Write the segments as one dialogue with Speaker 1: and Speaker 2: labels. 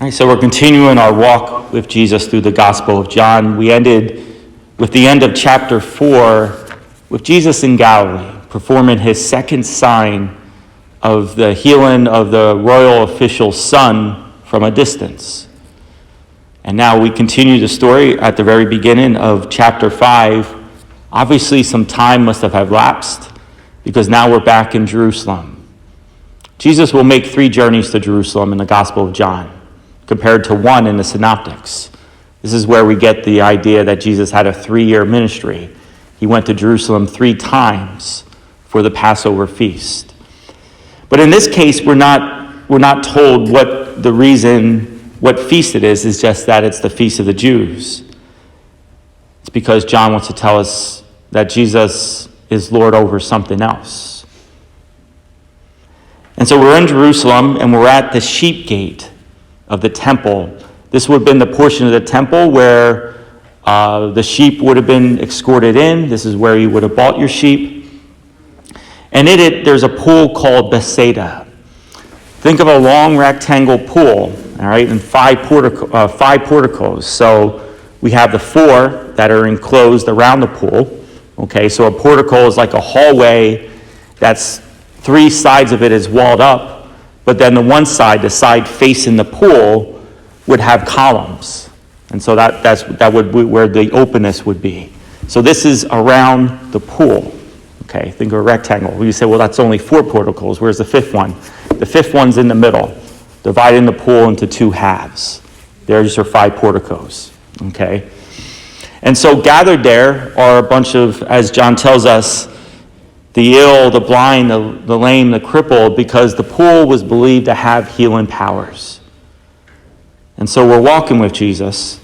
Speaker 1: All right, so we're continuing our walk with Jesus through the Gospel of John. We ended with the end of chapter 4 with Jesus in Galilee, performing his second sign of the healing of the royal official's son from a distance. And now we continue the story at the very beginning of chapter 5. Obviously, some time must have elapsed because now we're back in Jerusalem. Jesus will make 3 journeys to Jerusalem in the Gospel of John, compared to 1 in the Synoptics. This is where we get the idea that Jesus had a 3-year ministry. He went to Jerusalem 3 times for the Passover feast. But in this case, we're not told what feast it is. It's just that it's the Feast of the Jews. It's because John wants to tell us that Jesus is Lord over something else. And so we're in Jerusalem, and we're at the sheep gate of the temple. This would have been the portion of the temple where the sheep would have been escorted in. This is where you would have bought your sheep. And in it, there's a pool called Bethsaida. Think of a long rectangle pool, all right, and 5 porticos. So we have the 4 that are enclosed around the pool. Okay, so a portico is like a hallway that's 3 sides of it is walled up. But then the one side, the side facing the pool, would have columns. And so that would be where the openness would be. So this is around the pool. Okay, think of a rectangle. You say, well, that's only 4 porticos. Where's the 5th one? The 5th one's in the middle, dividing the pool into 2 halves. There's your 5 porticos. Okay? And so gathered there are a bunch of, as John tells us, the ill, the blind, the lame, the crippled, because the pool was believed to have healing powers. And so we're walking with Jesus,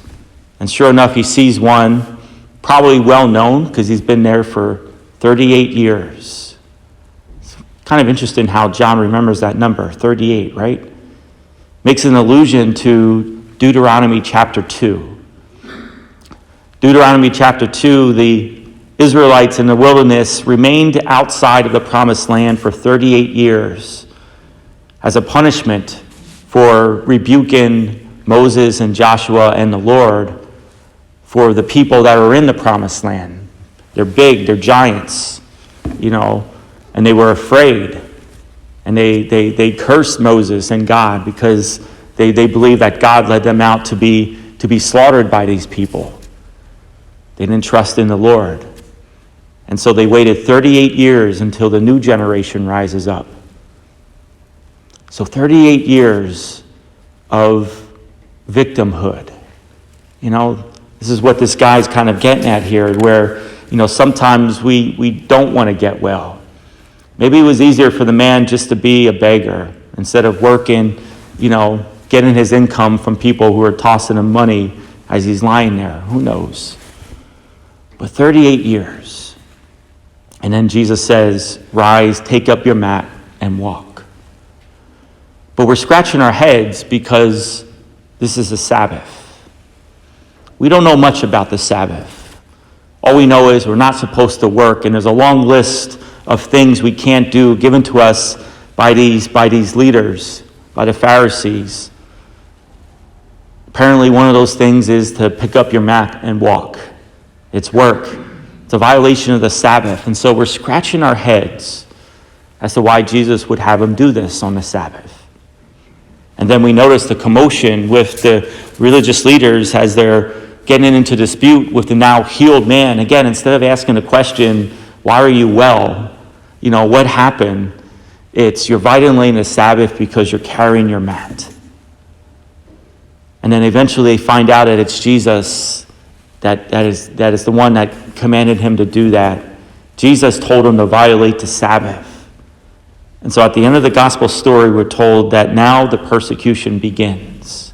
Speaker 1: and sure enough, he sees one, probably well known, because he's been there for 38 years. It's kind of interesting how John remembers that number, 38, right? Makes an allusion to Deuteronomy chapter 2. Deuteronomy chapter 2, the Israelites in the wilderness remained outside of the promised land for 38 years as a punishment for rebuking Moses and Joshua and the Lord for the people that are in the promised land. They're big, they're giants, and they were afraid. And they cursed Moses and God because they believed that God led them out to be slaughtered by these people. They didn't trust in the Lord. And so they waited 38 years until the new generation rises up. So 38 years of victimhood. This is what this guy's kind of getting at here, where, sometimes we don't want to get well. Maybe it was easier for the man just to be a beggar instead of working, getting his income from people who are tossing him money as he's lying there. Who knows? But 38 years. And then Jesus says, rise, take up your mat, and walk. But we're scratching our heads because this is a Sabbath. We don't know much about the Sabbath. All we know is we're not supposed to work, and there's a long list of things we can't do given to us by these leaders, by the Pharisees. Apparently one of those things is to pick up your mat and walk. It's work. It's a violation of the Sabbath. And so we're scratching our heads as to why Jesus would have them do this on the Sabbath. And then we notice the commotion with the religious leaders as they're getting into dispute with the now healed man. Again, instead of asking the question, why are you well? What happened? It's you're violating the Sabbath because you're carrying your mat. And then eventually they find out that it's Jesus that is the one that commanded him to do that. Jesus told him to violate the Sabbath. And so at the end of the gospel story, we're told that now the persecution begins.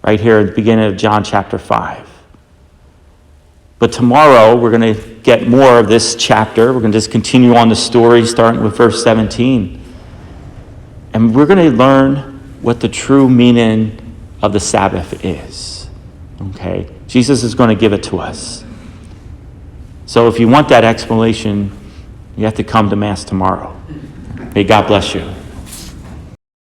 Speaker 1: Right here at the beginning of John chapter 5. But tomorrow, we're going to get more of this chapter. We're going to just continue on the story, starting with verse 17. And we're going to learn what the true meaning of the Sabbath is. Okay? Jesus is going to give it to us. So if you want that explanation, you have to come to Mass tomorrow. May God bless you.